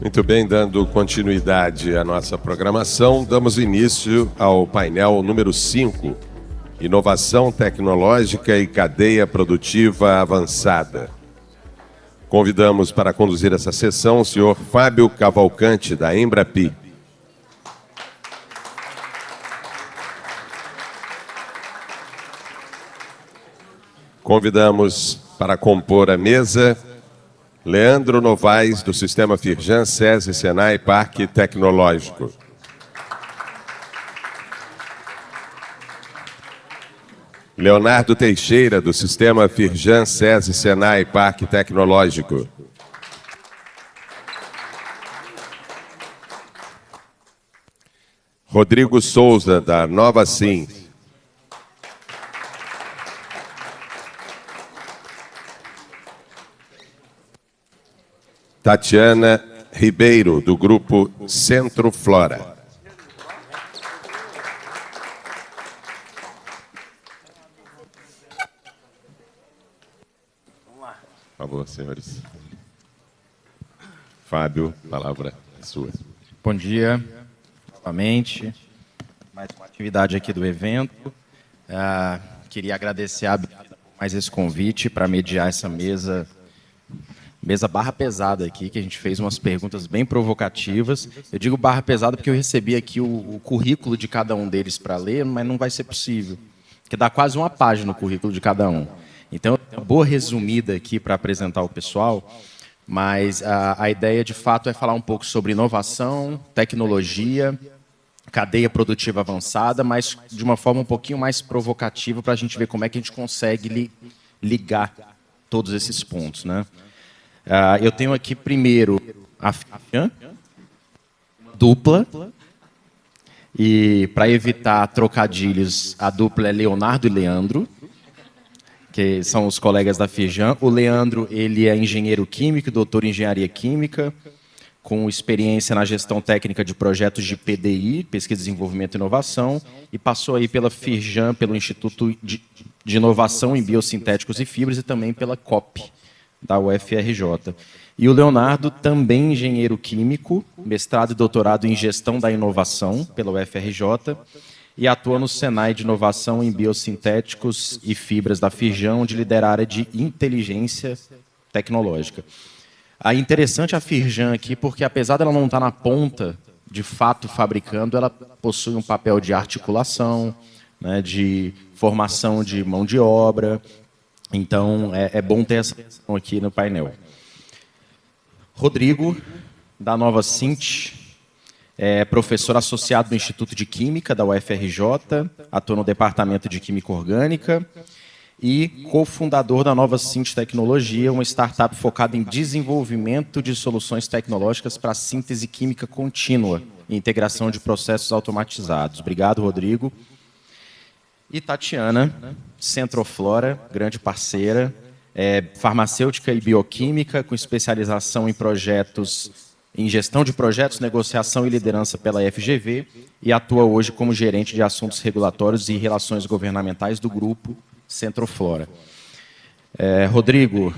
Muito bem, dando continuidade à nossa programação, damos início ao painel número 5, Inovação Tecnológica e Cadeia Produtiva Avançada. Convidamos para conduzir essa sessão o senhor Fábio Cavalcante, da Embrapi. Convidamos para compor a mesa Leandro Novaes, do Sistema Firjan, SESI, Senai, Parque Tecnológico. Leonardo Teixeira, do Sistema Firjan, SESI, Senai, Parque Tecnológico. Rodrigo Souza, da Nova Sim. Tatiana Ribeiro, do Grupo Centro Flora. Por favor, senhores. Fábio, a palavra é sua. Bom dia, novamente. Mais uma atividade aqui do evento. Queria agradecer a mais esse convite para mediar essa mesa barra pesada aqui, que a gente fez umas perguntas bem provocativas. Eu digo barra pesada porque eu recebi aqui o currículo de cada um deles para ler, mas não vai ser possível, porque dá quase uma página o currículo de cada um. Então, uma boa resumida aqui para apresentar o pessoal, mas a ideia, de fato, é falar um pouco sobre inovação, tecnologia, cadeia produtiva avançada, mas de uma forma um pouquinho mais provocativa para a gente ver como é que a gente consegue ligar todos esses pontos, né? Eu tenho aqui primeiro a Firjan, dupla, e para evitar trocadilhos, a dupla é Leonardo e Leandro, que são os colegas da Firjan. O Leandro, ele é engenheiro químico, doutor em engenharia química, com experiência na gestão técnica de projetos de PDI, Pesquisa, Desenvolvimento e Inovação, e passou aí pela Firjan, pelo Instituto de Inovação em Biosintéticos e Fibras e também pela COP, da UFRJ. E o Leonardo, também engenheiro químico, mestrado e doutorado em Gestão da Inovação pela UFRJ, e atua no Senai de Inovação em Biosintéticos e Fibras da Firjan, onde lidera a área de inteligência tecnológica. Interessante a Firjan aqui, porque apesar dela não estar na ponta, de fato, fabricando, ela possui um papel de articulação, né, de formação de mão de obra. Então, é bom ter essa questão aqui no painel. Rodrigo, da Nova Sint, é professor associado do Instituto de Química da UFRJ, atua no Departamento de Química Orgânica e cofundador da Nova Sint Tecnologia, uma startup focada em desenvolvimento de soluções tecnológicas para síntese química contínua e integração de processos automatizados. Obrigado, Rodrigo. E Tatiana, Centroflora, grande parceira, farmacêutica e bioquímica, com especialização em projetos, em gestão de projetos, negociação e liderança pela FGV, e atua hoje como gerente de assuntos regulatórios e relações governamentais do grupo Centroflora. Rodrigo,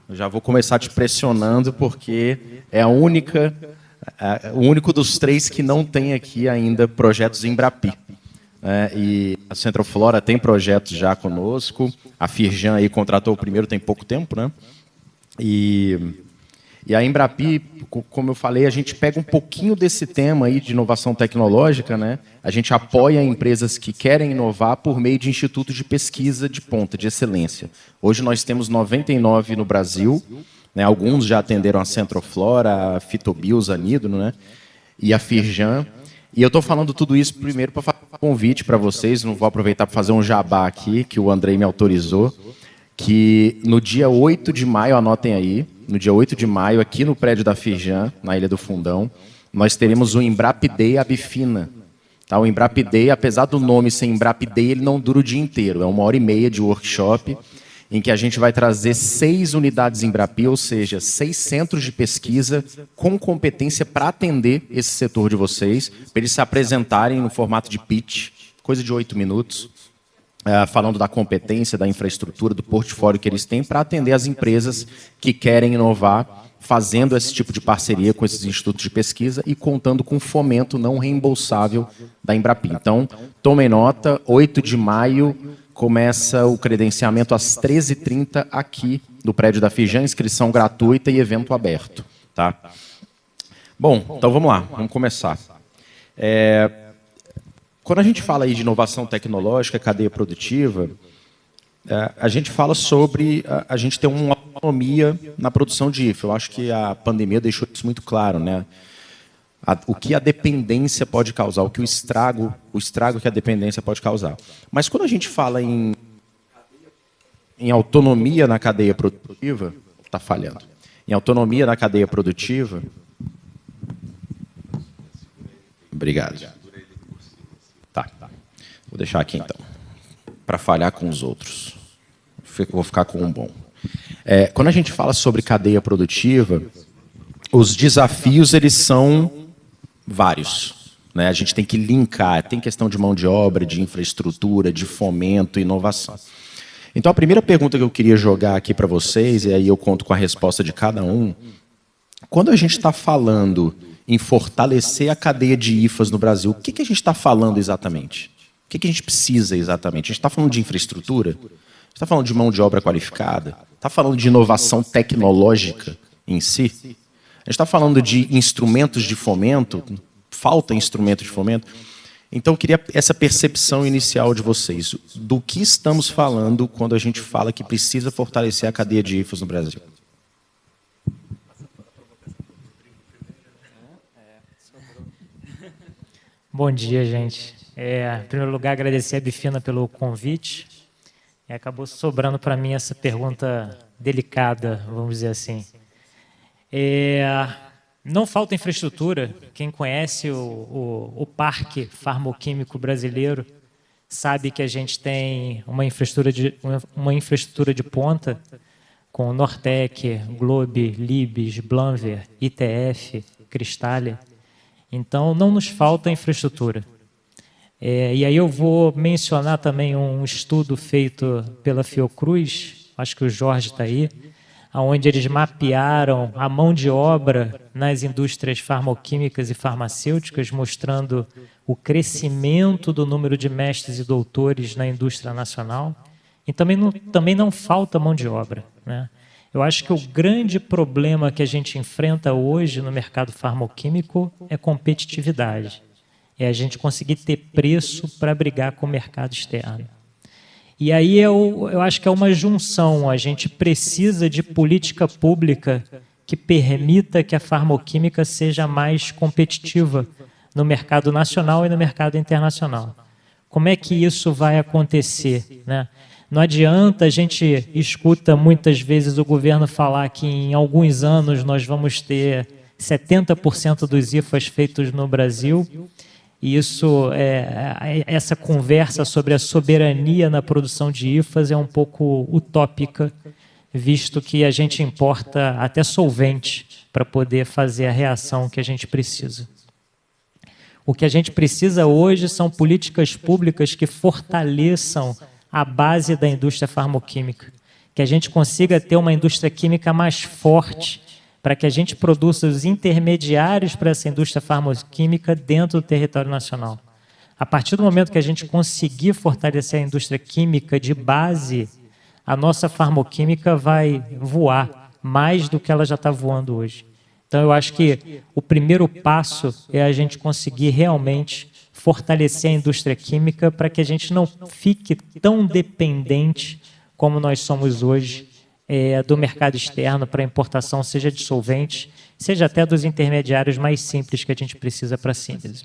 eu já vou começar te pressionando, porque é o único dos três que não tem aqui ainda projetos Embrapi. E a Centroflora tem projetos já conosco, a Firjan aí contratou o primeiro tem pouco tempo, né? E a Embrapi, como eu falei, a gente pega um pouquinho desse tema aí de inovação tecnológica, né? A gente apoia empresas que querem inovar por meio de institutos de pesquisa de ponta, de excelência. Hoje nós temos 99 no Brasil, né? Alguns já atenderam a Centroflora, a Fitobios, a Nido, né? E a Firjan. E eu estou falando tudo isso primeiro para fazer um convite para vocês, não vou aproveitar para fazer um jabá aqui, que o Andrei me autorizou, que no dia 8 de maio, anotem aí, no dia 8 de maio, aqui no prédio da Firjan, na Ilha do Fundão, nós teremos o Embrap Day Abifina. Tá? O Embrap Day, apesar do nome ser Embrap Day, ele não dura o dia inteiro, é 1h30 de workshop, em que a gente vai trazer 6 unidades Embrapi, ou seja, 6 centros de pesquisa com competência para atender esse setor de vocês, para eles se apresentarem no formato de pitch, coisa de 8 minutos, falando da competência, da infraestrutura, do portfólio que eles têm para atender as empresas que querem inovar fazendo esse tipo de parceria com esses institutos de pesquisa e contando com fomento não reembolsável da Embrapim. Então, tomem nota, 8 de maio começa o credenciamento às 13h30 aqui no prédio da Fijan, inscrição gratuita e evento aberto. Tá? Bom, então vamos lá, vamos começar. Quando a gente fala aí de inovação tecnológica, cadeia produtiva, a gente fala sobre a gente ter uma autonomia na produção de IFA. Eu acho que a pandemia deixou isso muito claro, né? O que a dependência pode causar, o estrago que a dependência pode causar. Mas quando a gente fala em autonomia na cadeia produtiva, está falhando. Em autonomia na cadeia produtiva. Obrigado. Tá. Vou deixar aqui então, para falhar com os outros. Vou ficar com um bom. Quando a gente fala sobre cadeia produtiva, os desafios eles são vários, né? A gente tem que linkar, tem questão de mão de obra, de infraestrutura, de fomento, inovação. Então, a primeira pergunta que eu queria jogar aqui para vocês, e aí eu conto com a resposta de cada um, quando a gente está falando em fortalecer a cadeia de IFAs no Brasil, o que a gente está falando exatamente? O que a gente precisa exatamente? A gente está falando de infraestrutura? A gente está falando de mão de obra qualificada? Está falando de inovação tecnológica em si? A gente está falando de instrumentos de fomento? Falta instrumento de fomento? Então, eu queria essa percepção inicial de vocês. Do que estamos falando quando a gente fala que precisa fortalecer a cadeia de IFAs no Brasil? Bom dia, gente. Em primeiro lugar, agradecer a Bifina pelo convite. Acabou sobrando para mim essa pergunta delicada, vamos dizer assim. Não falta infraestrutura. Quem conhece o Parque Farmoquímico Brasileiro sabe que a gente tem uma infraestrutura de ponta com Nortec, Globe, Libes, Blanver, ITF, Cristália. Então, não nos falta infraestrutura. E aí eu vou mencionar também um estudo feito pela Fiocruz, acho que o Jorge está aí, onde eles mapearam a mão de obra nas indústrias farmacêuticas e farmacêuticas, mostrando o crescimento do número de mestres e doutores na indústria nacional. E também não falta mão de obra, né? Eu acho que o grande problema que a gente enfrenta hoje no mercado farmacêutico é competitividade. É a gente conseguir ter preço para brigar com o mercado externo. E aí eu acho que é uma junção. A gente precisa de política pública que permita que a farmacêutica seja mais competitiva no mercado nacional e no mercado internacional. Como é que isso vai acontecer, né? Não adianta, a gente escuta muitas vezes o governo falar que em alguns anos nós vamos ter 70% dos IFAs feitos no Brasil. E essa conversa sobre a soberania na produção de IFAs é um pouco utópica, visto que a gente importa até solvente para poder fazer a reação que a gente precisa. O que a gente precisa hoje são políticas públicas que fortaleçam a base da indústria farmacêutica, que a gente consiga ter uma indústria química mais forte, para que a gente produza os intermediários para essa indústria farmacêutica dentro do território nacional. A partir do momento que a gente conseguir fortalecer a indústria química de base, a nossa farmacêutica vai voar mais do que ela já está voando hoje. Então, eu acho que o primeiro passo é a gente conseguir realmente fortalecer a indústria química para que a gente não fique tão dependente como nós somos hoje do mercado externo para importação, seja de solventes, seja até dos intermediários mais simples que a gente precisa para a síntese.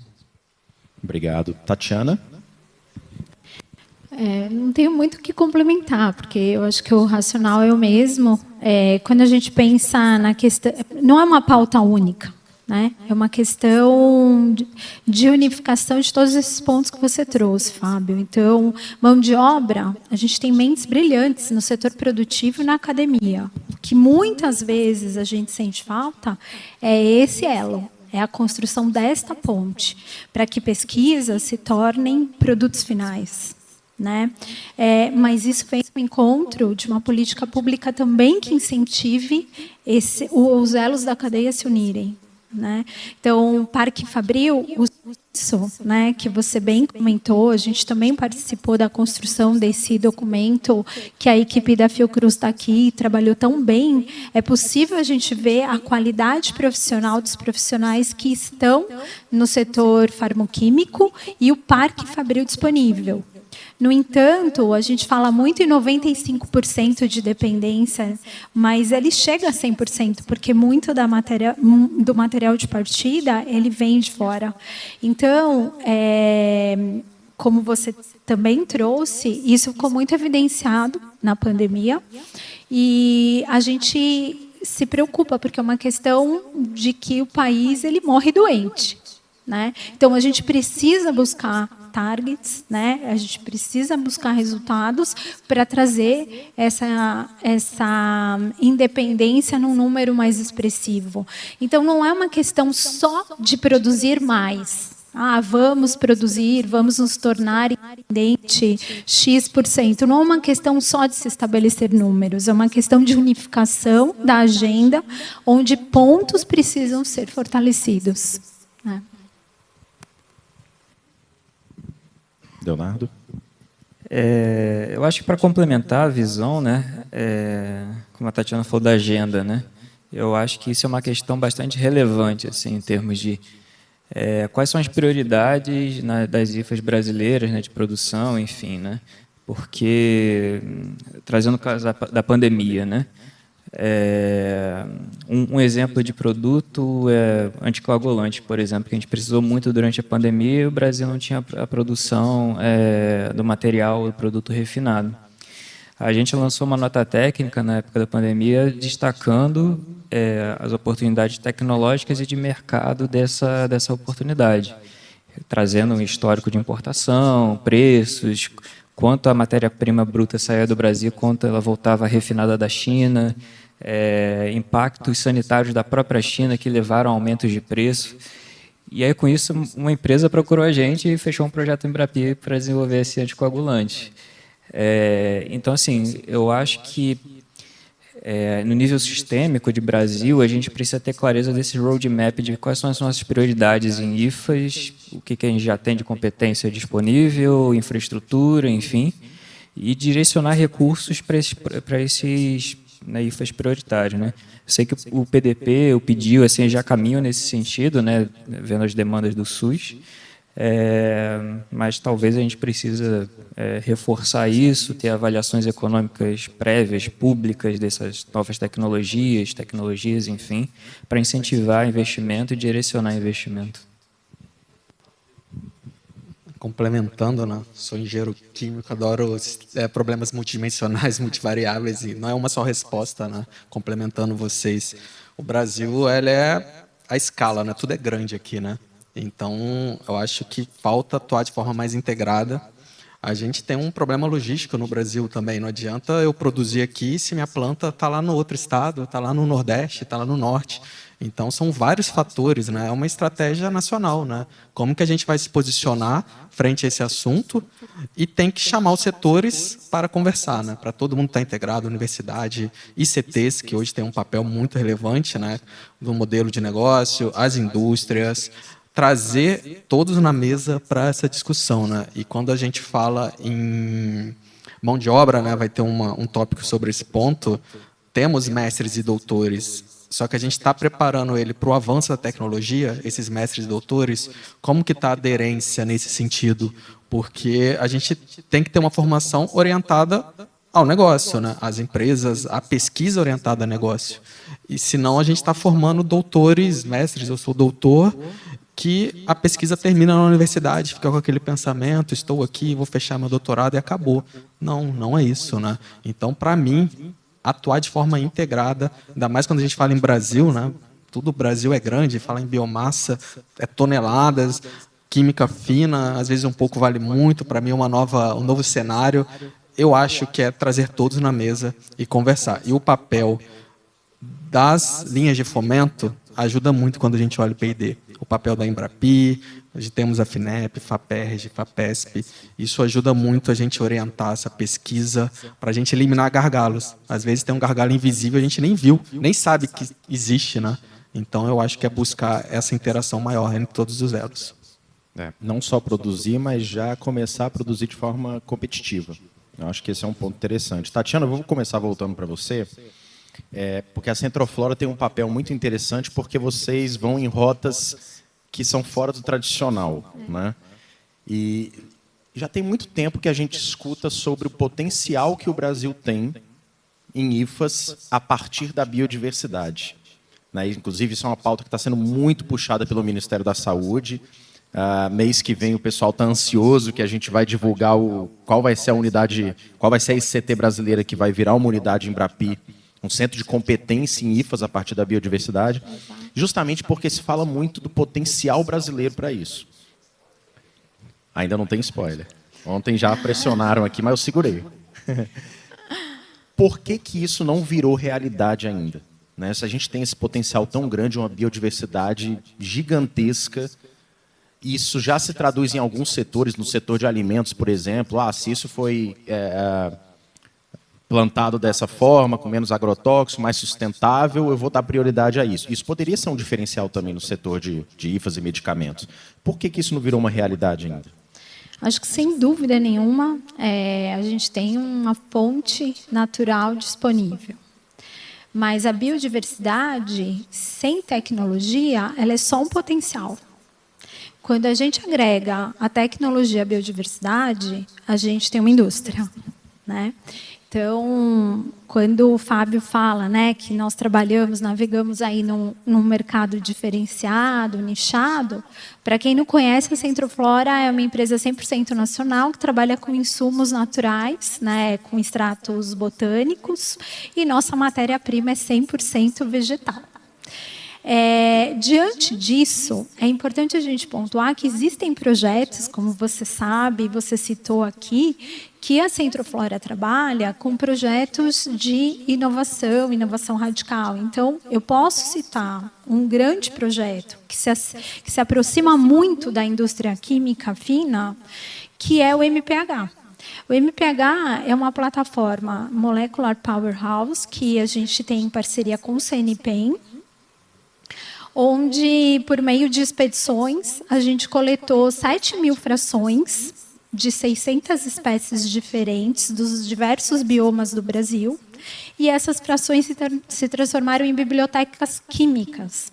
Obrigado. Tatiana? Não tenho muito o que complementar, porque eu acho que o racional é o mesmo. Quando a gente pensa na questão... Não é uma pauta única, né? É uma questão de unificação de todos esses pontos que você trouxe, Fábio. Então, mão de obra, a gente tem mentes brilhantes no setor produtivo e na academia. O que muitas vezes a gente sente falta é esse elo, é a construção desta ponte, para que pesquisas se tornem produtos finais, né? Mas isso vem ao encontro de uma política pública também que incentive os elos da cadeia a se unirem, né? Então, o Parque Fabril, isso, né, que você bem comentou, a gente também participou da construção desse documento que a equipe da Fiocruz está aqui, trabalhou tão bem. É possível a gente ver a qualidade profissional dos profissionais que estão no setor farmoquímico e o Parque Fabril disponível. No entanto, a gente fala muito em 95% de dependência, mas ele chega a 100%, porque muito do material de partida ele vem de fora. Então, como você também trouxe, isso ficou muito evidenciado na pandemia, e a gente se preocupa, porque é uma questão de que o país ele morre doente, né? Então, a gente precisa buscar targets, né? A gente precisa buscar resultados para trazer essa independência num número mais expressivo. Então, não é uma questão só de produzir mais. Vamos produzir, vamos nos tornar independente X%. Não é uma questão só de se estabelecer números, é uma questão de unificação da agenda, onde pontos precisam ser fortalecidos, né? Leonardo? Eu acho que para complementar a visão, né, como a Tatiana falou da agenda, né, eu acho que isso é uma questão bastante relevante, assim, em termos de quais são as prioridades das IFAs brasileiras, né, de produção, enfim, né, porque, trazendo o caso da pandemia, né, um exemplo de produto é anticoagulante, por exemplo, que a gente precisou muito durante a pandemia e o Brasil não tinha a produção do material, do produto refinado. A gente lançou uma nota técnica na época da pandemia destacando as oportunidades tecnológicas e de mercado dessa oportunidade, trazendo um histórico de importação, preços, quanto a matéria-prima bruta saía do Brasil, quanto ela voltava refinada da China, impactos sanitários da própria China que levaram a aumentos de preço. E aí, com isso, uma empresa procurou a gente e fechou um projeto Embrapi para desenvolver esse anticoagulante. Então, assim, eu acho que no nível sistêmico de Brasil, a gente precisa ter clareza desse roadmap de quais são as nossas prioridades em IFAs, o que a gente já tem de competência disponível, infraestrutura, enfim, e direcionar recursos para esses IFAs prioritários, né? Eu sei que o PDP, o PDIL, assim, já caminham nesse sentido, né, vendo as demandas do SUS, mas talvez a gente precisa reforçar isso, ter avaliações econômicas prévias, públicas dessas novas tecnologias, enfim, para incentivar investimento e direcionar investimento. Complementando, né? Sou engenheiro químico, adoro problemas multidimensionais, multivariáveis, e não é uma só resposta, né? Complementando vocês. O Brasil, ela é a escala, né? Tudo é grande aqui, né? Então, eu acho que falta atuar de forma mais integrada. A gente tem um problema logístico no Brasil também. Não adianta eu produzir aqui se minha planta está lá no outro estado, está lá no Nordeste, está lá no Norte. Então, são vários fatores, né? É uma estratégia nacional, né? Como que a gente vai se posicionar frente a esse assunto e tem que chamar os setores para conversar, né? Para todo mundo estar integrado, universidade, ICTs, que hoje tem um papel muito relevante, né? Do modelo de negócio, as indústrias, trazer todos na mesa para essa discussão, né? E quando a gente fala em mão de obra, né? Vai ter um tópico sobre esse ponto. Temos mestres e doutores, só que a gente está preparando ele para o avanço da tecnologia, esses mestres e doutores. Como que está a aderência nesse sentido? Porque a gente tem que ter uma formação orientada ao negócio, né? Às empresas, a pesquisa orientada a negócio. E senão a gente está formando doutores, mestres, eu sou doutor, que a pesquisa termina na universidade, fica com aquele pensamento, estou aqui, vou fechar meu doutorado e acabou. Não é isso, né? Então, para mim, atuar de forma integrada, ainda mais quando a gente fala em Brasil, né? Tudo o Brasil é grande, fala em biomassa, toneladas, química fina, às vezes um pouco vale muito, para mim é um novo cenário. Eu acho que é trazer todos na mesa e conversar. E o papel das linhas de fomento ajuda muito quando a gente olha o P&D. O papel da Embrapi, hoje temos a FINEP, FAPERJ, FAPESP. Isso ajuda muito a gente orientar essa pesquisa para a gente eliminar gargalos. Às vezes tem um gargalo invisível, a gente nem viu, nem sabe que existe, né? Então, eu acho que é buscar essa interação maior entre todos os elos. Não só produzir, mas já começar a produzir de forma competitiva. Eu acho que esse é um ponto interessante. Tatiana, eu vou começar voltando para você, porque a Centroflora tem um papel muito interessante, porque vocês vão em rotas que são fora do tradicional, né? E já tem muito tempo que a gente escuta sobre o potencial que o Brasil tem em IFAs a partir da biodiversidade. Né? Inclusive, isso é uma pauta que está sendo muito puxada pelo Ministério da Saúde. Mês que vem o pessoal está ansioso que a gente vai divulgar qual vai ser a unidade, qual vai ser a ICT brasileira que vai virar uma unidade Embrapi, um centro de competência em IFAs a partir da biodiversidade, justamente porque se fala muito do potencial brasileiro para isso. Ainda não tem spoiler. Ontem já pressionaram aqui, mas eu segurei. Por que isso não virou realidade ainda? Né? Se a gente tem esse potencial tão grande, uma biodiversidade gigantesca, isso já se traduz em alguns setores, no setor de alimentos, por exemplo. Se isso foi plantado dessa forma, com menos agrotóxico, mais sustentável, eu vou dar prioridade a isso. Isso poderia ser um diferencial também no setor de IFAs e medicamentos. Por que isso não virou uma realidade ainda? Acho que, sem dúvida nenhuma, a gente tem uma fonte natural disponível. Mas a biodiversidade, sem tecnologia, ela é só um potencial. Quando a gente agrega a tecnologia à biodiversidade, a gente tem uma indústria, né? Então, quando o Fábio fala, né, que nós navegamos aí num mercado diferenciado, nichado, para quem não conhece, a Centroflora é uma empresa 100% nacional que trabalha com insumos naturais, né, com extratos botânicos, e nossa matéria-prima é 100% vegetal. Diante disso, é importante a gente pontuar que existem projetos, como você sabe, você citou aqui, que a Centroflora trabalha com projetos de inovação radical. Então, eu posso citar um grande projeto que se aproxima muito da indústria química fina, que é o MPH. O MPH é uma plataforma Molecular Powerhouse que a gente tem em parceria com o CNPEM, onde, por meio de expedições, a gente coletou 7.000 frações de 600 espécies diferentes dos diversos biomas do Brasil, e essas frações se transformaram em bibliotecas químicas.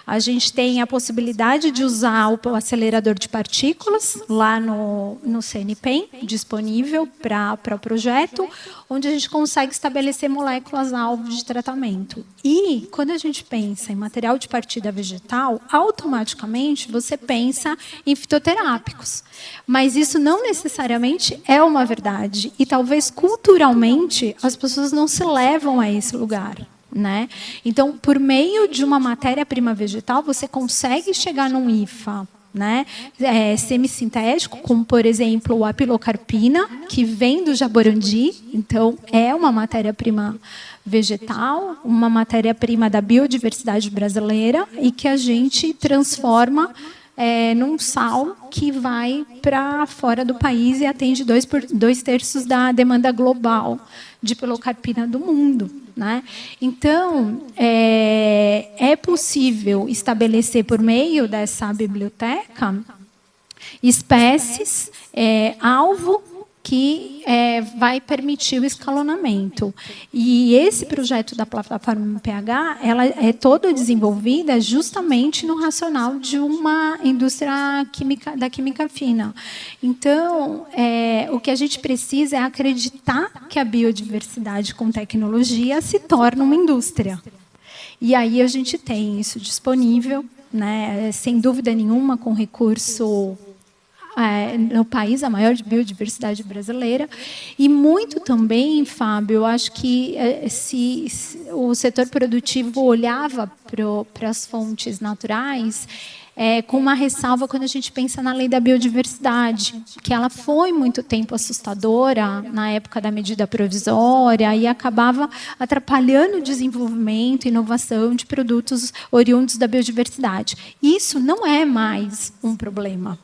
A gente tem a possibilidade de usar o acelerador de partículas lá no CNPEM, disponível para o projeto, onde a gente consegue estabelecer moléculas-alvo de tratamento. E, quando a gente pensa em material de partida vegetal, automaticamente você pensa em fitoterápicos. Mas isso não necessariamente é uma verdade. E, talvez, culturalmente, as pessoas não se levam a esse lugar. Né? Então, por meio de uma matéria-prima vegetal, você consegue chegar num IFA, né, semissintético, como, por exemplo, a pilocarpina, que vem do jaborandi. Então, é uma matéria-prima vegetal, uma matéria-prima da biodiversidade brasileira, e que a gente transforma num sal que vai para fora do país e atende 2/3 da demanda global de pilocarpina do mundo. Né? Então, é possível estabelecer, por meio dessa biblioteca, espécies alvo que vai permitir o escalonamento. E esse projeto da plataforma MPH, ela é toda desenvolvida justamente no racional de uma indústria química, da química fina. Então, o que a gente precisa é acreditar que a biodiversidade com tecnologia se torna uma indústria. E aí a gente tem isso disponível, né, sem dúvida nenhuma, com recurso no país, a maior biodiversidade brasileira. E muito também, Fábio, eu acho que se o setor produtivo olhava para as fontes naturais, com uma ressalva quando a gente pensa na lei da biodiversidade, que ela foi muito tempo assustadora na época da medida provisória e acabava atrapalhando o desenvolvimento e inovação de produtos oriundos da biodiversidade. Isso não é mais um problema.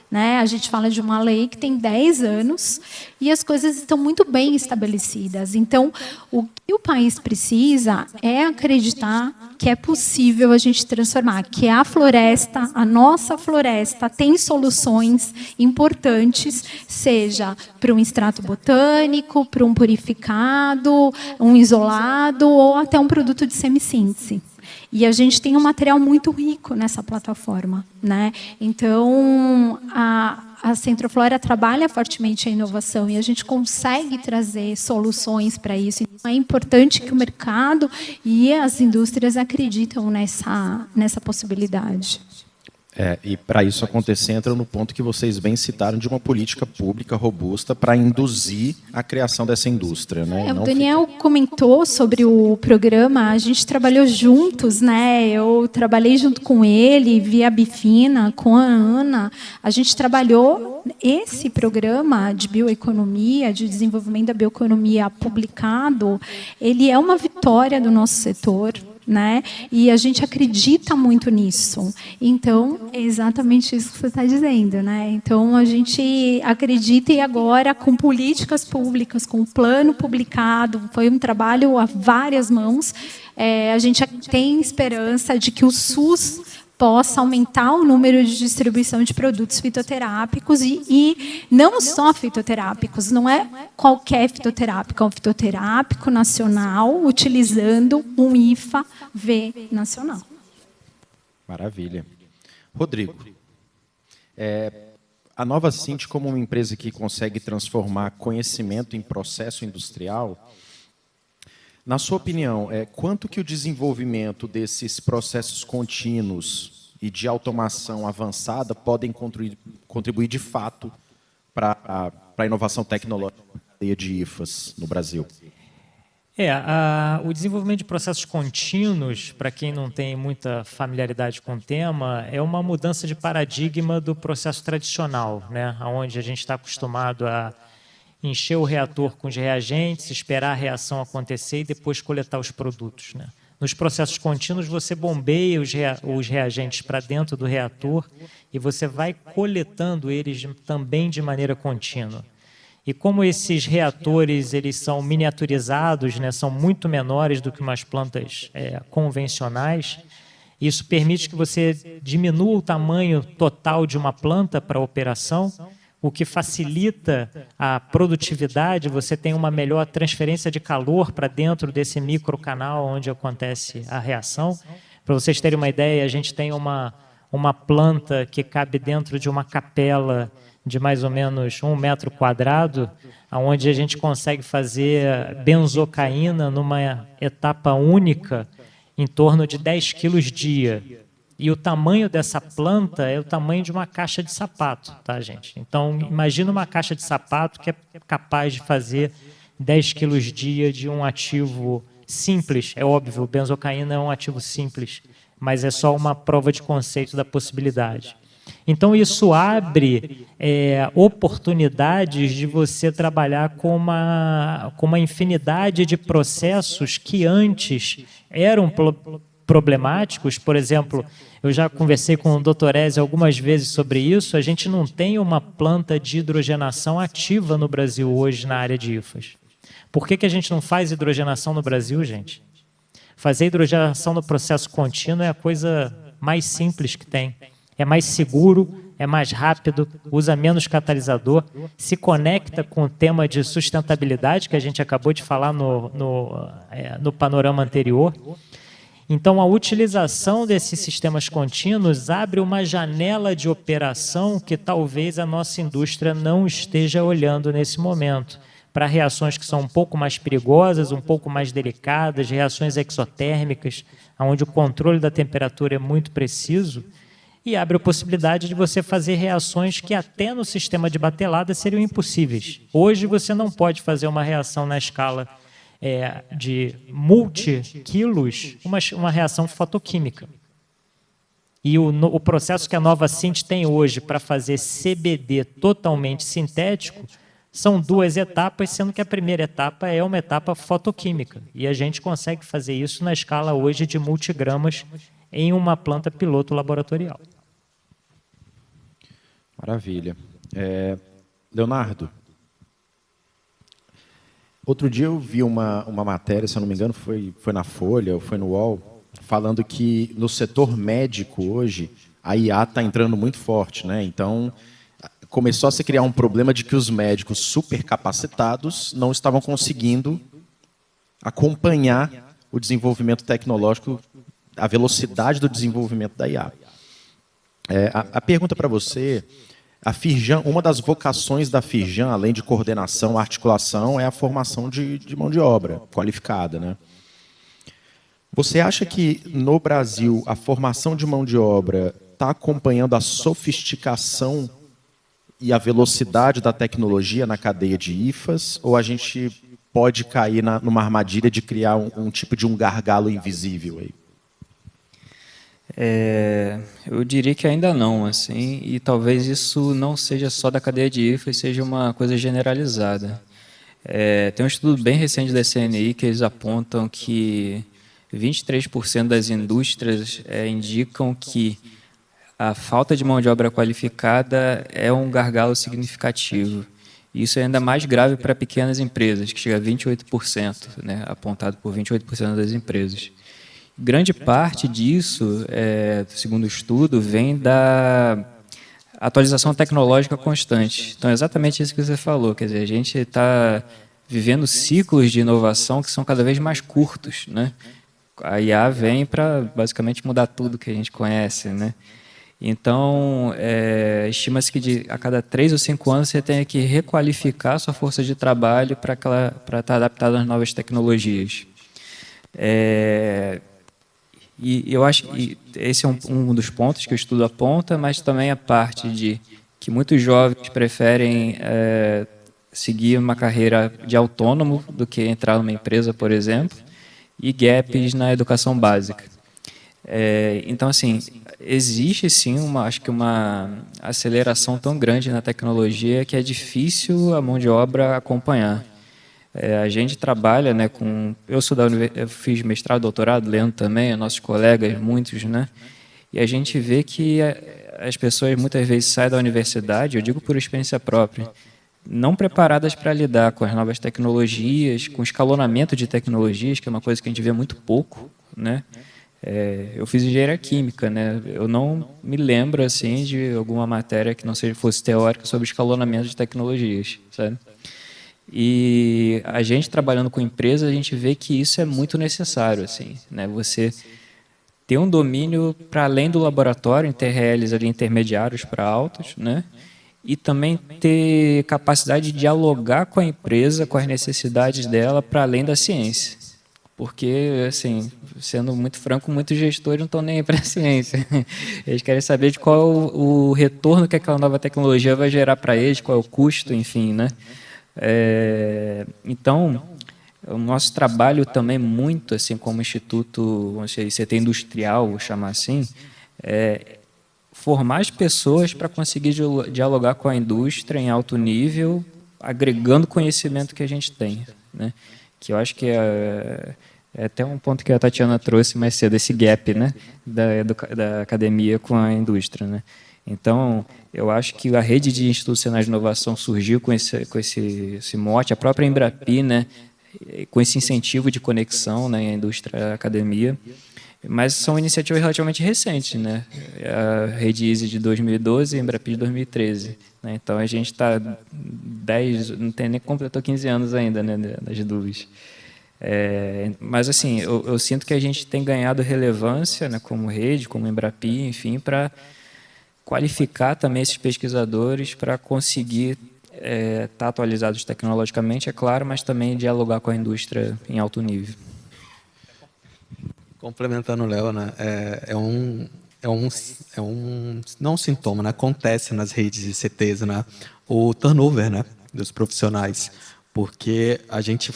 Né? A gente fala de uma lei que tem 10 anos e as coisas estão muito bem estabelecidas. Então, o que o país precisa é acreditar que é possível a gente transformar, que a floresta, a nossa floresta, tem soluções importantes, seja para um extrato botânico, para um purificado, um isolado ou até um produto de semissíntese. E a gente tem um material muito rico nessa plataforma, né? Então, a Centroflora trabalha fortemente a inovação e a gente consegue trazer soluções para isso. Então, é importante que o mercado e as indústrias acreditam nessa possibilidade. E para isso acontecer, entra no ponto que vocês bem citaram de uma política pública robusta para induzir a criação dessa indústria. Né? O Daniel comentou sobre o programa, a gente trabalhou juntos, né? Eu trabalhei junto com ele, via Bifina, com a Ana. A gente trabalhou esse programa de bioeconomia, de desenvolvimento da bioeconomia publicado, ele é uma vitória do nosso setor. Né? E a gente acredita muito nisso. Então, é exatamente isso que você está dizendo. Né? Então, a gente acredita e agora, com políticas públicas, com o plano publicado, foi um trabalho a várias mãos, a gente tem esperança de que o SUS possa aumentar o número de distribuição de produtos fitoterápicos e não só fitoterápicos, não é qualquer fitoterápico, é um fitoterápico nacional utilizando um IFA-V nacional. Maravilha. Rodrigo, a Nova Cint, como uma empresa que consegue transformar conhecimento em processo industrial, na sua opinião, quanto que o desenvolvimento desses processos contínuos e de automação avançada podem contribuir de fato para a inovação tecnológica na cadeia de IFAs no Brasil? O desenvolvimento de processos contínuos, para quem não tem muita familiaridade com o tema, é uma mudança de paradigma do processo tradicional, né? Onde a gente está acostumado a encher o reator com os reagentes, esperar a reação acontecer e depois coletar os produtos. Né? Nos processos contínuos, você bombeia os reagentes para dentro do reator e você vai coletando eles também de maneira contínua. E como esses reatores eles são miniaturizados, né, são muito menores do que umas plantas convencionais, isso permite que você diminua o tamanho total de uma planta para a operação, o que facilita a produtividade, você tem uma melhor transferência de calor para dentro desse microcanal onde acontece a reação. Para vocês terem uma ideia, a gente tem uma planta que cabe dentro de uma capela de mais ou menos 1 metro quadrado, onde a gente consegue fazer benzocaína numa etapa única em torno de 10 quilos dia. E o tamanho dessa planta é o tamanho de uma caixa de sapato, tá, gente? Então, imagina uma caixa de sapato que é capaz de fazer 10 quilos dia de um ativo simples. É óbvio, o benzocaína é um ativo simples, mas é só uma prova de conceito da possibilidade. Então, isso abre oportunidades de você trabalhar com uma infinidade de processos que antes eram problemáticos. Por exemplo, eu já conversei com o Dr. Ezio algumas vezes sobre isso, a gente não tem uma planta de hidrogenação ativa no Brasil hoje na área de IFAs. Por que a gente não faz hidrogenação no Brasil, gente? Fazer hidrogenação no processo contínuo é a coisa mais simples que tem. É mais seguro, é mais rápido, usa menos catalisador, se conecta com o tema de sustentabilidade que a gente acabou de falar no panorama anterior. Então, a utilização desses sistemas contínuos abre uma janela de operação que talvez a nossa indústria não esteja olhando nesse momento, para reações que são um pouco mais perigosas, um pouco mais delicadas, reações exotérmicas, onde o controle da temperatura é muito preciso, e abre a possibilidade de você fazer reações que até no sistema de batelada seriam impossíveis. Hoje você não pode fazer uma reação na escala de multi-quilos, uma reação fotoquímica. E o processo que a Nova Sint tem hoje para fazer CBD totalmente sintético são 2 etapas, sendo que a primeira etapa é uma etapa fotoquímica. E a gente consegue fazer isso na escala hoje de multigramas em uma planta piloto laboratorial. Maravilha. Leonardo, outro dia eu vi uma matéria, se eu não me engano, foi na Folha ou foi no UOL, falando que no setor médico hoje a IA está entrando muito forte, né? Então começou a se criar um problema de que os médicos supercapacitados não estavam conseguindo acompanhar o desenvolvimento tecnológico, a velocidade do desenvolvimento da IA. A pergunta para você, a Firjan, uma das vocações da Firjan, além de coordenação, articulação, é a formação de mão de obra qualificada, né? Você acha que no Brasil a formação de mão de obra está acompanhando a sofisticação e a velocidade da tecnologia na cadeia de IFAs, ou a gente pode cair numa armadilha de criar um tipo de um gargalo invisível aí? Eu diria que ainda não, assim, e talvez isso não seja só da cadeia de IFAs, seja uma coisa generalizada. Tem um estudo bem recente da CNI que eles apontam que 23% das indústrias indicam que a falta de mão de obra qualificada é um gargalo significativo. Isso é ainda mais grave para pequenas empresas, que chega a 28%, né, apontado por 28% das empresas. Grande parte disso, segundo o estudo, vem da atualização tecnológica constante. Então, é exatamente isso que você falou, quer dizer, a gente está vivendo ciclos de inovação que são cada vez mais curtos, né? A IA vem para basicamente mudar tudo que a gente conhece, né? Então, estima-se que a cada 3 ou 5 anos você tenha que requalificar sua força de trabalho para estar adaptada às novas tecnologias. E eu acho que esse é um dos pontos que o estudo aponta, mas também a parte de que muitos jovens preferem seguir uma carreira de autônomo do que entrar numa empresa, por exemplo, e gaps na educação básica. Então, assim, existe sim acho que uma aceleração tão grande na tecnologia que é difícil a mão de obra acompanhar. A gente trabalha, né, eu fiz mestrado, doutorado, Leandro também, nossos colegas, muitos, né, e a gente vê que as pessoas muitas vezes saem da universidade, eu digo por experiência própria, não preparadas para lidar com as novas tecnologias, com o escalonamento de tecnologias, que é uma coisa que a gente vê muito pouco, né? Eu fiz engenharia química, né? Eu não me lembro assim de alguma matéria que não fosse teórica sobre escalonamento de tecnologias, sabe? E a gente trabalhando com empresas, a gente vê que isso é muito necessário, assim, né? Você ter um domínio para além do laboratório, em ter RLs ali intermediários para altos, né? E também ter capacidade de dialogar com a empresa, com as necessidades dela, para além da ciência. Porque, assim, sendo muito franco, muitos gestores não estão nem aí para a ciência. Eles querem saber de qual o retorno que aquela nova tecnologia vai gerar para eles, qual é o custo, enfim, né? Então, o nosso trabalho também muito, assim, como instituto, vamos dizer, ICT industrial, vou chamar assim, formar as pessoas para conseguir dialogar com a indústria em alto nível, agregando conhecimento que a gente tem, né? Que eu acho que é até um ponto que a Tatiana trouxe mais cedo, esse gap, né, da academia com a indústria, né? Então, eu acho que a rede de institucionais de inovação surgiu com esse mote, a própria Embrapi, né, com esse incentivo de conexão, né, indústria-academia, mas são iniciativas relativamente recentes, né? A Rede Easy de 2012 e a Embrapi de 2013. Né? Então, a gente está não tem nem completou 15 anos ainda, né, das duas. Mas, assim, eu sinto que a gente tem ganhado relevância, né, como rede, como Embrapi, enfim, para qualificar também esses pesquisadores para conseguir estar atualizados tecnologicamente, é claro, mas também dialogar com a indústria em alto nível. Complementando o Léo, né, não um sintoma, né, acontece nas redes de CTs, né, o turnover, né, dos profissionais, porque a gente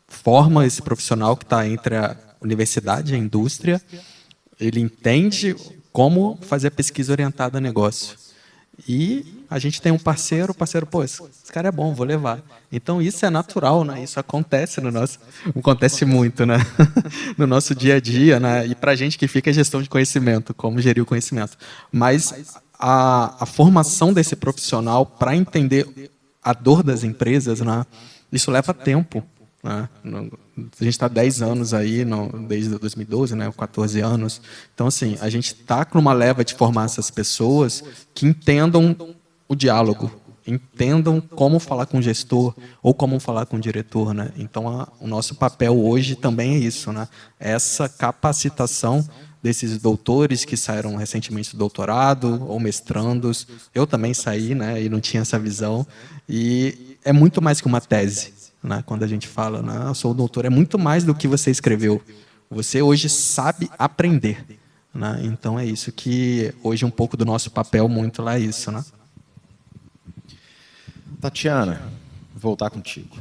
forma esse profissional que está entre a universidade e a indústria, ele entende como fazer pesquisa orientada a negócio. E a gente tem um parceiro, pô, esse cara é bom, vou levar. Então isso é natural, né? Isso acontece acontece muito, né? No nosso dia a dia, né? E para a gente que fica a gestão de conhecimento, como gerir o conhecimento. Mas a formação desse profissional para entender a dor das empresas, né? Isso leva tempo. Né? A gente está 10 anos aí, desde 2012, né? 14 anos. Então, assim, a gente está numa leva de formar essas pessoas que entendam o diálogo, entendam como falar com o gestor ou como falar com o diretor. Né? Então, o nosso papel hoje também é isso, né? Essa capacitação desses doutores que saíram recentemente do doutorado ou mestrandos. Eu também saí, né? E não tinha essa visão. E é muito mais que uma tese. Né? Quando a gente fala, né? Eu sou doutor, é muito mais do que você escreveu. Você hoje sabe aprender. Né? Então é isso que hoje um pouco do nosso papel muito lá é isso. Né? Tatiana, vou voltar contigo.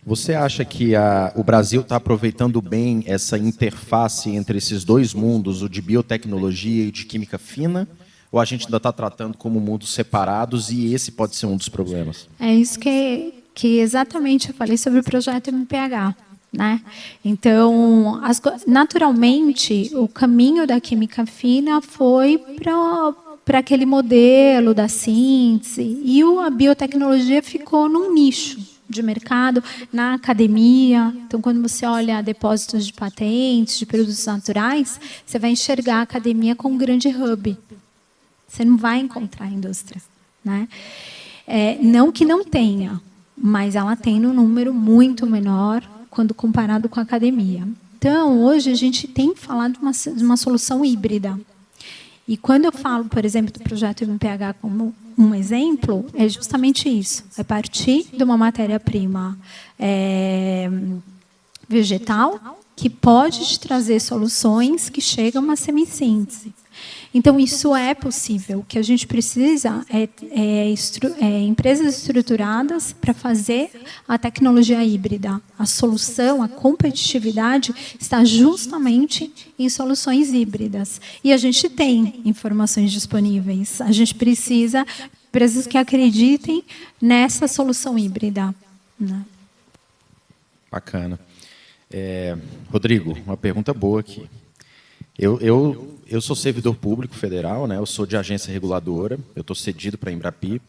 Você acha que o Brasil está aproveitando bem essa interface entre esses dois mundos, o de biotecnologia e de química fina? Ou a gente ainda está tratando como mundos separados e esse pode ser um dos problemas? É isso que exatamente eu falei sobre o projeto MPH. Né? Então, naturalmente, o caminho da química fina foi para aquele modelo da síntese e a biotecnologia ficou num nicho de mercado, na academia. Então, quando você olha depósitos de patentes, de produtos naturais, você vai enxergar a academia como um grande hub. Você não vai encontrar a indústria. Né? Não que não tenha, mas ela tem num número muito menor quando comparado com a academia. Então, hoje a gente tem falado de uma solução híbrida. E quando eu falo, por exemplo, do projeto MPH como um exemplo, é justamente isso. É partir de uma matéria-prima vegetal que pode te trazer soluções que chegam a uma semissíntese. Então, isso é possível. O que a gente precisa é empresas estruturadas para fazer a tecnologia híbrida. A solução, a competitividade está justamente em soluções híbridas. E a gente tem informações disponíveis. A gente precisa de empresas que acreditem nessa solução híbrida. Né? Bacana. Rodrigo, uma pergunta boa aqui. Eu sou servidor público federal, né? Eu sou de agência reguladora, eu estou cedido para a Embrapi,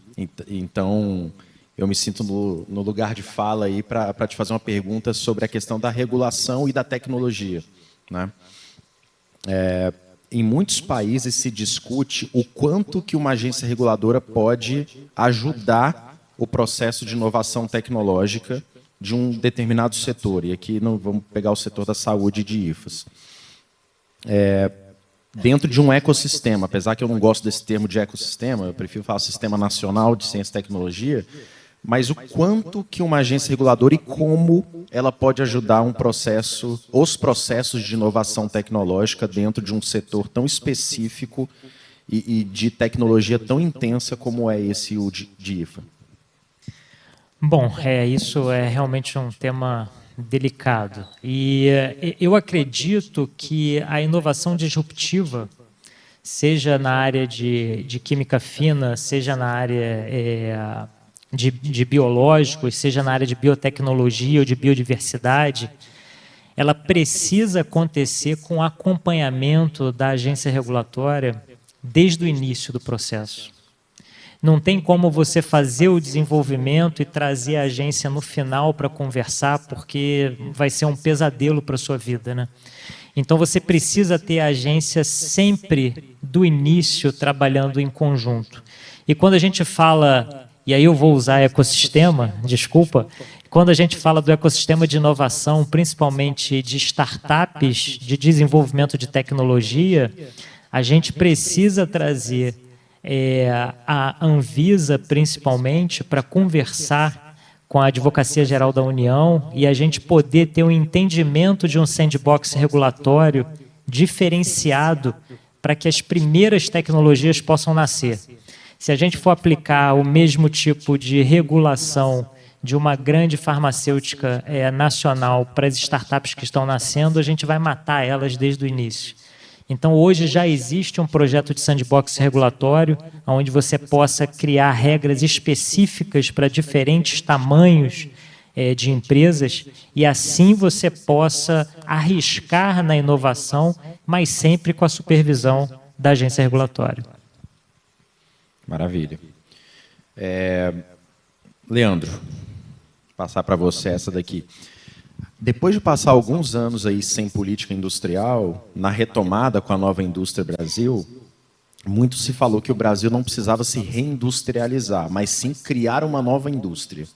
então eu me sinto no lugar de fala aí para te fazer uma pergunta sobre a questão da regulação e da tecnologia. Né? Em muitos países se discute o quanto que uma agência reguladora pode ajudar o processo de inovação tecnológica de um determinado setor. E aqui não vamos pegar o setor da saúde de IFAS. Dentro de um ecossistema, apesar que eu não gosto desse termo de ecossistema, eu prefiro falar Sistema Nacional de Ciência e Tecnologia, mas o quanto que uma agência reguladora e como ela pode ajudar os processos de inovação tecnológica dentro de um setor tão específico e de tecnologia tão intensa como é esse o de IFA. Bom, isso é realmente um tema delicado. E eu acredito que a inovação disruptiva, seja na área de química fina, seja na área de biológicos, seja na área de biotecnologia ou de biodiversidade, ela precisa acontecer com acompanhamento da agência regulatória desde o início do processo. Não tem como você fazer o desenvolvimento e trazer a agência no final para conversar, porque vai ser um pesadelo para a sua vida. Né? Então, você precisa ter a agência sempre do início trabalhando em conjunto. E quando a gente fala, e aí eu vou usar ecossistema, desculpa, quando a gente fala do ecossistema de inovação, principalmente de startups, de desenvolvimento de tecnologia, a gente precisa trazer a Anvisa, principalmente, para conversar com a Advocacia Geral da União e a gente poder ter um entendimento de um sandbox regulatório diferenciado para que as primeiras tecnologias possam nascer. Se a gente for aplicar o mesmo tipo de regulação de uma grande farmacêutica nacional para as startups que estão nascendo, a gente vai matar elas desde o início. Então, hoje já existe um projeto de sandbox regulatório, onde você possa criar regras específicas para diferentes tamanhos de empresas, e assim você possa arriscar na inovação, mas sempre com a supervisão da agência regulatória. Maravilha. Leandro, vou passar para você essa daqui. Depois de passar alguns anos aí sem política industrial, na retomada com a nova Indústria Brasil, muito se falou que o Brasil não precisava se reindustrializar, mas sim criar uma nova indústria.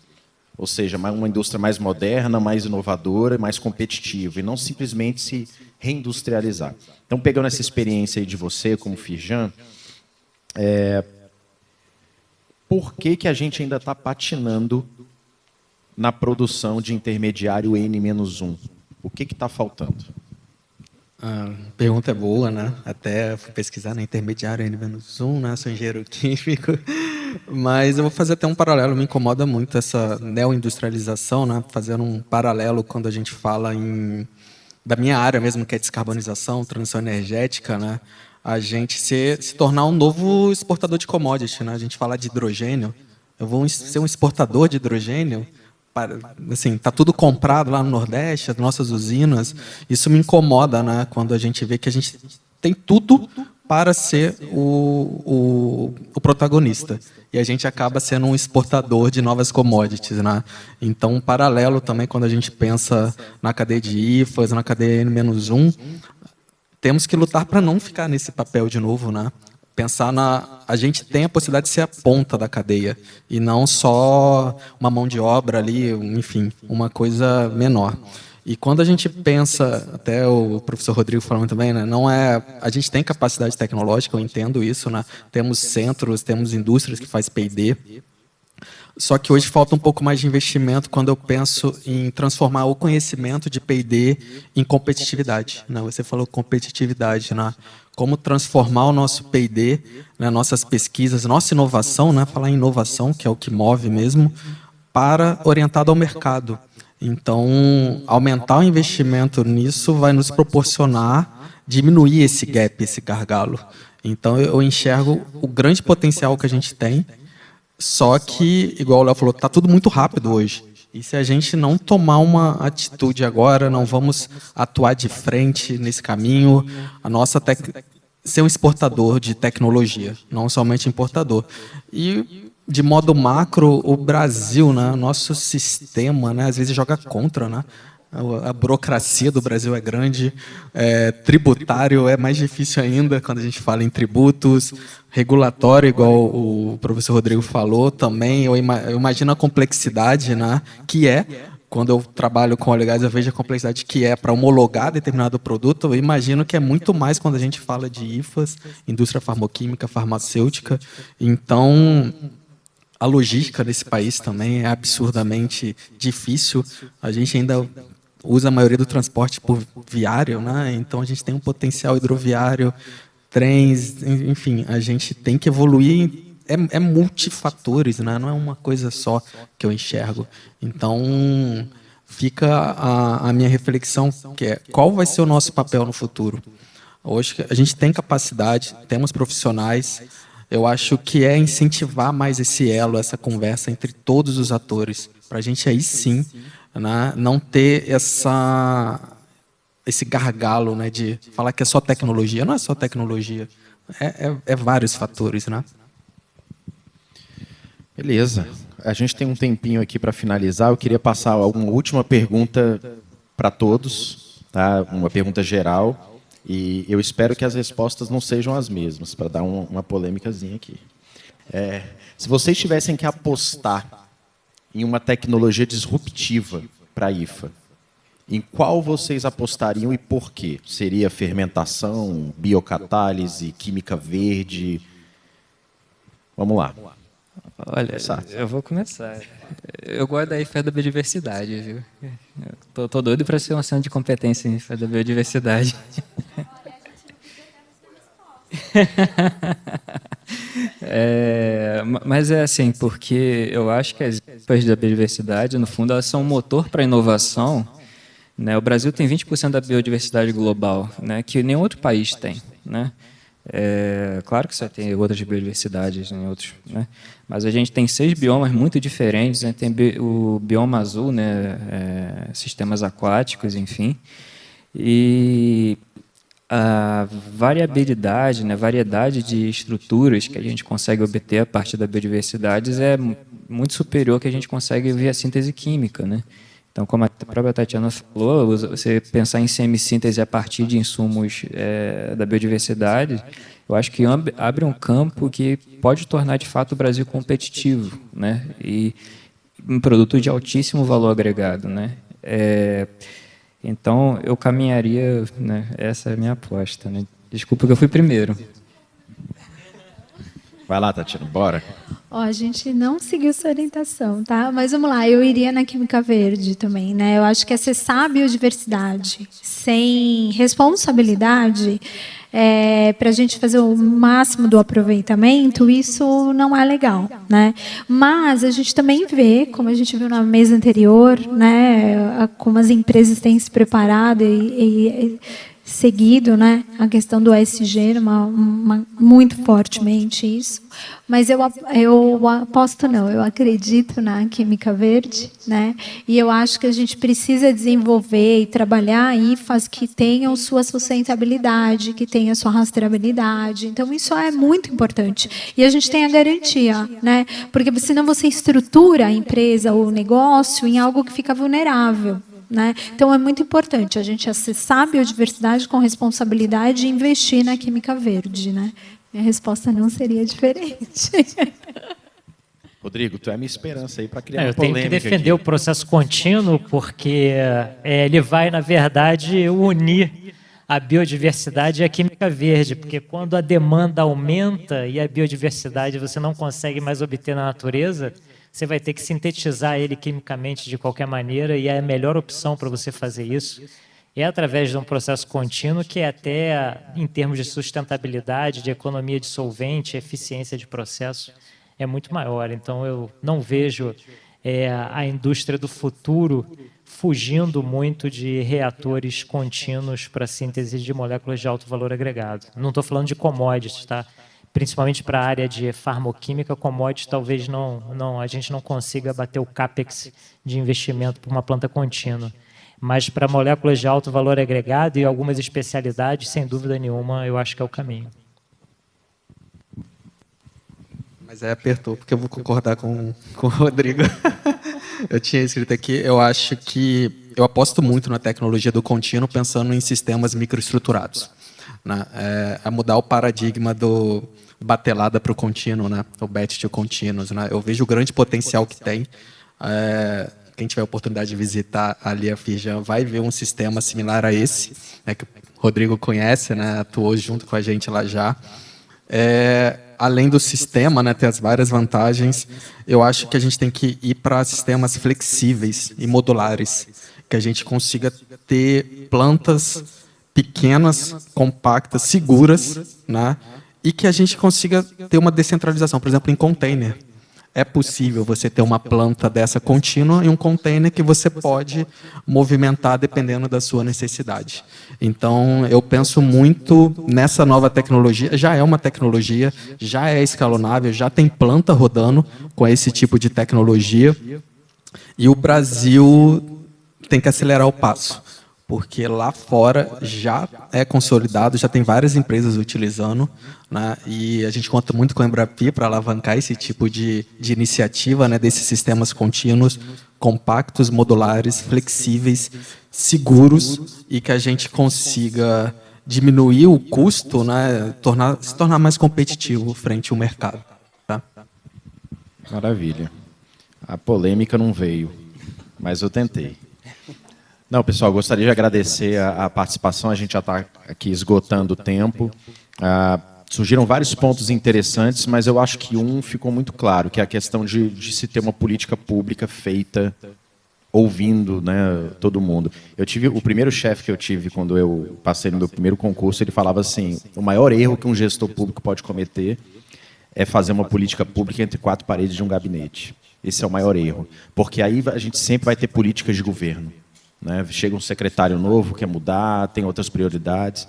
Ou seja, uma indústria mais moderna, mais inovadora, mais competitiva, e não simplesmente se reindustrializar. Então, pegando essa experiência aí de você, como Firjan, por que a gente ainda está patinando na produção de intermediário N-1? O que está faltando? A pergunta é boa, né? Até fui pesquisar na intermediário N-1, né? Sou engenheiro químico. Mas eu vou fazer até um paralelo. Me incomoda muito essa neoindustrialização, né? Fazendo um paralelo quando a gente fala da minha área mesmo, que é descarbonização, transição energética, né? A gente se tornar um novo exportador de commodity, né? A gente fala de hidrogênio. Eu vou ser um exportador de hidrogênio. Assim, tá tudo comprado lá no Nordeste, as nossas usinas. Isso me incomoda, né? Quando a gente vê que a gente tem tudo para ser o protagonista. E a gente acaba sendo um exportador de novas commodities, né? Então, um paralelo também, quando a gente pensa na cadeia de IFAs, na cadeia N-1, temos que lutar para não ficar nesse papel de novo, né? Pensar a gente tem a possibilidade de ser a ponta da cadeia e não só uma mão de obra ali, enfim, uma coisa menor. E quando a gente pensa, até o professor Rodrigo falou também, né, a gente tem capacidade tecnológica, eu entendo isso, né? Temos centros, temos indústrias que faz P&D. Só que hoje falta um pouco mais de investimento quando eu penso em transformar o conhecimento de P&D em competitividade, né? Você falou competitividade, né? Como transformar o nosso P&D, né, nossas pesquisas, nossa inovação, né, falar em inovação, que é o que move mesmo, para orientado ao mercado. Então, aumentar o investimento nisso vai nos proporcionar diminuir esse gap, esse gargalo. Então, eu enxergo o grande potencial que a gente tem, só que, igual o Léo falou, está tudo muito rápido hoje. E se a gente não tomar uma atitude agora, não vamos atuar de frente nesse caminho, ser um exportador de tecnologia, não somente importador. E, de modo macro, o Brasil, né, nosso sistema, né, às vezes joga contra, né? A burocracia do Brasil é grande, tributário é mais difícil ainda quando a gente fala em tributos, regulatório, igual o professor Rodrigo falou, também eu imagino a complexidade, né, que quando eu trabalho com óleo e gás, eu vejo a complexidade que é para homologar determinado produto, eu imagino que é muito mais quando a gente fala de IFAs, indústria farmoquímica, farmacêutica. Então, a logística desse país também é absurdamente difícil. A gente ainda usa a maioria do transporte por viário, né? Então a gente tem um potencial hidroviário, trens, enfim, a gente tem que evoluir. É multifatores, né? Não é uma coisa só que eu enxergo. Então fica a minha reflexão, que é qual vai ser o nosso papel no futuro. Hoje a gente tem capacidade, temos profissionais. Eu acho que é incentivar mais esse elo, essa conversa entre todos os atores, para a gente aí sim, né, não ter esse gargalo, né, de falar que é só tecnologia. Não é só tecnologia, é vários fatores, né? Beleza. A gente tem um tempinho aqui para finalizar. Eu queria passar uma última pergunta para todos, tá? Uma pergunta geral. E eu espero que as respostas não sejam as mesmas, para dar uma polêmicazinha aqui. Se vocês tivessem que apostar em uma tecnologia disruptiva para a IFA, em qual vocês apostariam e por quê? Seria fermentação, biocatálise, química verde? Vamos lá. Olha, eu vou começar. Eu gosto da IFA da biodiversidade, viu? Tô doido para ser um centro de competência em IFA da biodiversidade. Mas é assim, porque eu acho que as equipas da biodiversidade, no fundo, elas são um motor para a inovação, né? O Brasil tem 20% da biodiversidade global, né? Que nenhum outro país tem, né? Claro que você tem outras biodiversidades em outros, né? Mas a gente tem 6 biomas muito diferentes, né? Tem o bioma azul, né? Sistemas aquáticos, enfim. E a variabilidade, né, variedade de estruturas que a gente consegue obter a partir da biodiversidade é muito superior ao que a gente consegue via síntese química, né? Então, como a própria Tatiana falou, você pensar em semissíntese a partir de insumos da biodiversidade, eu acho que abre um campo que pode tornar, de fato, o Brasil competitivo, né? E um produto de altíssimo valor agregado, né? Então, eu caminharia, né? Essa é a minha aposta, né? Desculpa que eu fui primeiro. Vai lá, Tatiana, bora. A gente não seguiu sua orientação, tá? Mas vamos lá, eu iria na química verde também, né? Eu acho que acessar a biodiversidade sem responsabilidade para a gente fazer o máximo do aproveitamento, isso não é legal, né? Mas a gente também vê, como a gente viu na mesa anterior, né, como as empresas têm se preparado e seguido, né, a questão do ESG, muito fortemente isso. Mas eu aposto não, eu acredito na química verde, né? E eu acho que a gente precisa desenvolver e trabalhar IFAs que tenham sua sustentabilidade, que tenham sua rastreabilidade. Então isso é muito importante. E a gente tem a garantia, né? Porque senão você estrutura a empresa ou o negócio em algo que fica vulnerável, né? Então é muito importante a gente acessar a biodiversidade com responsabilidade e investir na química verde, né? Minha resposta não seria diferente. Rodrigo, tu é a minha esperança aí para criar uma Eu tenho polêmica que defender aqui. o processo contínuo, porque ele vai, na verdade, unir a biodiversidade e a química verde, porque quando a demanda aumenta e a biodiversidade você não consegue mais obter na natureza, você vai ter que sintetizar ele quimicamente de qualquer maneira, e a melhor opção para você fazer isso é através de um processo contínuo que até, em termos de sustentabilidade, de economia de solvente, eficiência de processo, é muito maior. Então, eu não vejo a indústria do futuro fugindo muito de reatores contínuos para síntese de moléculas de alto valor agregado. Não estou falando de commodities, tá? Principalmente para a área de farmoquímica, commodities talvez a gente não consiga bater o capex de investimento para uma planta contínua. Mas para moléculas de alto valor agregado e algumas especialidades, sem dúvida nenhuma, eu acho que é o caminho. Mas apertou, porque eu vou concordar com o Rodrigo. Eu tinha escrito aqui, eu acho que eu aposto muito na tecnologia do contínuo pensando em sistemas microestruturados, né? A mudar o paradigma do batelada para o contínuo, né? O batch to continuous, né? Eu vejo o grande potencial que tem. Quem tiver a oportunidade de visitar ali a Firjan vai ver um sistema similar a esse, né, que o Rodrigo conhece, né, atuou junto com a gente lá já. Além do sistema, né, ter as várias vantagens, eu acho que a gente tem que ir para sistemas flexíveis e modulares, que a gente consiga ter plantas pequenas, compactas, seguras, né, e que a gente consiga ter uma descentralização, por exemplo, em container. É possível você ter uma planta dessa contínua em um container que você pode movimentar dependendo da sua necessidade. Então, eu penso muito nessa nova tecnologia. Já é uma tecnologia, já é escalonável, já tem planta rodando com esse tipo de tecnologia. E o Brasil tem que acelerar o passo, porque lá fora já é consolidado, já tem várias empresas utilizando, né? E a gente conta muito com a Embrapi para alavancar esse tipo de iniciativa, né? Desses sistemas contínuos, compactos, modulares, flexíveis, seguros, e que a gente consiga diminuir o custo, né? Se tornar mais competitivo frente ao mercado. Tá? Maravilha. A polêmica não veio, mas eu tentei. Não, pessoal, gostaria de agradecer a participação. A gente já está aqui esgotando o tempo. Surgiram vários pontos interessantes, mas eu acho que um ficou muito claro, que é a questão de se ter uma política pública feita ouvindo, né, todo mundo. O primeiro chefe que eu tive quando eu passei no meu primeiro concurso, ele falava assim, o maior erro que um gestor público pode cometer é fazer uma política pública entre 4 paredes de um gabinete. Esse é o maior erro, porque aí a gente sempre vai ter políticas de governo, né? Chega um secretário novo, quer mudar, tem outras prioridades.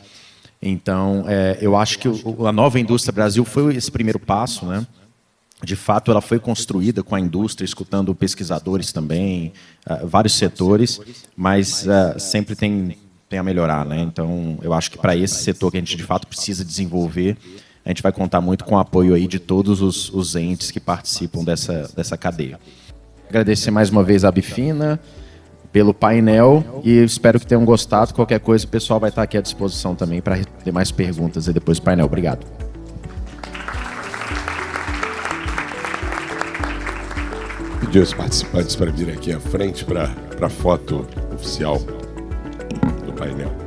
Então, eu acho que a nova indústria Brasil foi esse primeiro passo, né? De fato, ela foi construída com a indústria, escutando pesquisadores também, vários setores, mas sempre tem a melhorar, né? Então, eu acho que para esse setor que a gente, de fato, precisa desenvolver, a gente vai contar muito com o apoio aí de todos os entes que participam dessa cadeia. Agradecer mais uma vez a Bifina pelo painel e espero que tenham gostado. Qualquer coisa, o pessoal vai estar aqui à disposição também para ter mais perguntas e depois do painel. Obrigado. Pedir os participantes para vir aqui à frente para a foto oficial do painel.